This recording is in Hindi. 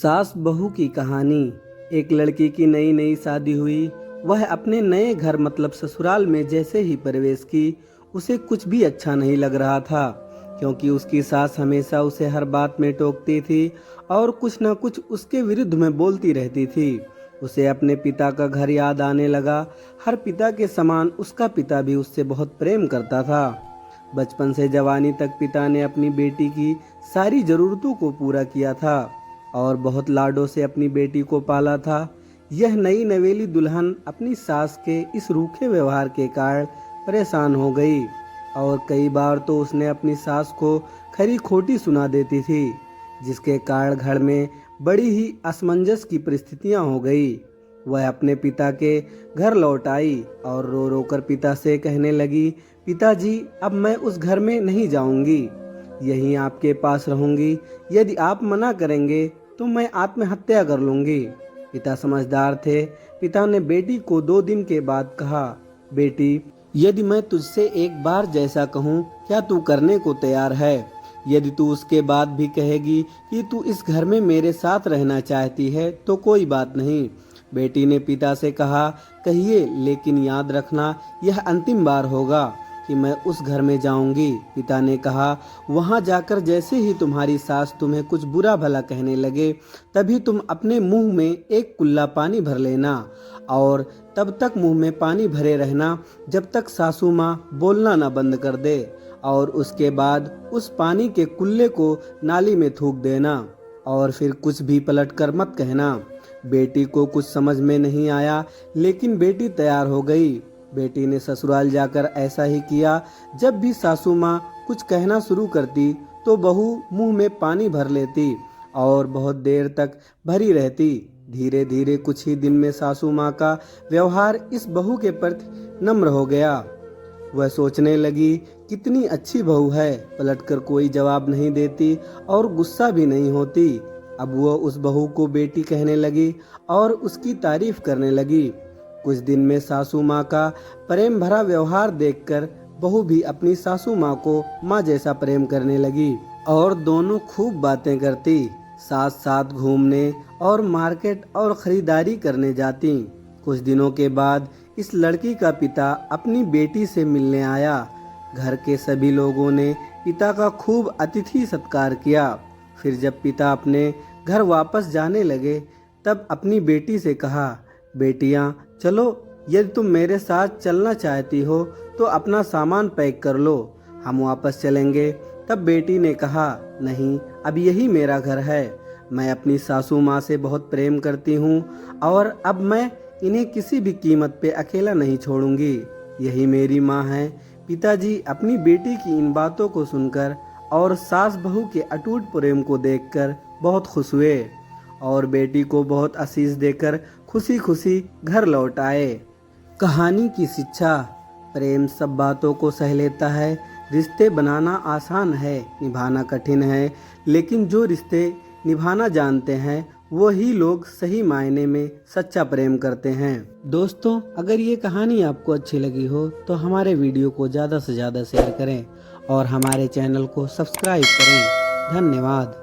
सास बहू की कहानी। एक लड़की की नई नई शादी हुई। वह अपने नए घर मतलब ससुराल में जैसे ही प्रवेश की, उसे कुछ भी अच्छा नहीं लग रहा था, क्योंकि उसकी सास हमेशा उसे हर बात में टोकती थी और कुछ न कुछ उसके विरुद्ध में बोलती रहती थी। उसे अपने पिता का घर याद आने लगा। हर पिता के समान उसका पिता भी उससे बहुत प्रेम करता था। बचपन से जवानी तक पिता ने अपनी बेटी की सारी जरूरतों को पूरा किया था और बहुत लाडों से अपनी बेटी को पाला था। यह नई नवेली दुल्हन अपनी सास के इस रूखे व्यवहार के कारण परेशान हो गई और कई बार तो उसने अपनी सास को खरी खोटी सुना देती थी, जिसके कारण घर में बड़ी ही असमंजस की परिस्थितियां हो गई। वह अपने पिता के घर लौट आई और रो रो कर पिता से कहने लगी, पिताजी, अब मैं उस घर में नहीं जाऊंगी, यहीं आपके पास रहूंगी। यदि आप मना करेंगे तो मैं आत्महत्या कर लूंगी। पिता समझदार थे। पिता ने बेटी को 2 दिन के बाद कहा, बेटी, यदि मैं तुझसे एक बार जैसा कहूँ, क्या तू करने को तैयार है? यदि तू उसके बाद भी कहेगी कि तू इस घर में मेरे साथ रहना चाहती है तो कोई बात नहीं। बेटी ने पिता से कहा, कहिए, लेकिन याद रखना यह अंतिम बार होगा कि मैं उस घर में जाऊंगी। पिता ने कहा, वहां जाकर जैसे ही तुम्हारी सास तुम्हें कुछ बुरा भला कहने लगे, तभी तुम अपने मुंह में एक कुल्ला पानी भर लेना और तब तक मुंह में पानी भरे रहना जब तक सासू माँ बोलना ना बंद कर दे, और उसके बाद उस पानी के कुल्ले को नाली में थूक देना और फिर कुछ भी पलट कर मत कहना। बेटी को कुछ समझ में नहीं आया, लेकिन बेटी तैयार हो गई। बेटी ने ससुराल जाकर ऐसा ही किया। जब भी सासू माँ कुछ कहना शुरू करती तो बहू मुंह में पानी भर लेती और बहुत देर तक भरी रहती। धीरे धीरे कुछ ही दिन में सासू माँ का व्यवहार इस बहू के प्रति नम्र हो गया। वह सोचने लगी, कितनी अच्छी बहू है, पलटकर कोई जवाब नहीं देती और गुस्सा भी नहीं होती। अब वो उस बहू को बेटी कहने लगी और उसकी तारीफ करने लगी। कुछ दिन में सासू माँ का प्रेम भरा व्यवहार देखकर बहू भी अपनी सासू माँ को माँ जैसा प्रेम करने लगी और दोनों खूब बातें करती, साथ साथ घूमने और मार्केट और खरीदारी करने जाती। कुछ दिनों के बाद इस लड़की का पिता अपनी बेटी से मिलने आया। घर के सभी लोगों ने पिता का खूब अतिथि सत्कार किया। फिर जब पिता अपने घर वापस जाने लगे, तब अपनी बेटी से कहा, बेटियां, चलो, यदि तुम मेरे साथ चलना चाहती हो तो अपना सामान पैक कर लो, हम वापस चलेंगे। तब बेटी ने कहा, नहीं, अब यही मेरा घर है। मैं अपनी सासू माँ से बहुत प्रेम करती हूँ और अब मैं इन्हें किसी भी कीमत पे अकेला नहीं छोड़ूंगी। यही मेरी माँ है। पिताजी अपनी बेटी की इन बातों को सुनकर और सास बहू के अटूट प्रेम को देखकर बहुत खुश हुए और बेटी को बहुत आशीष देकर खुशी खुशी घर लौट आए। कहानी की शिक्षा। प्रेम सब बातों को सह लेता है। रिश्ते बनाना आसान है, निभाना कठिन है, लेकिन जो रिश्ते निभाना जानते हैं वही लोग सही मायने में सच्चा प्रेम करते हैं। दोस्तों, अगर ये कहानी आपको अच्छी लगी हो तो हमारे वीडियो को ज़्यादा से ज़्यादा शेयर करें और हमारे चैनल को सब्सक्राइब करें। धन्यवाद।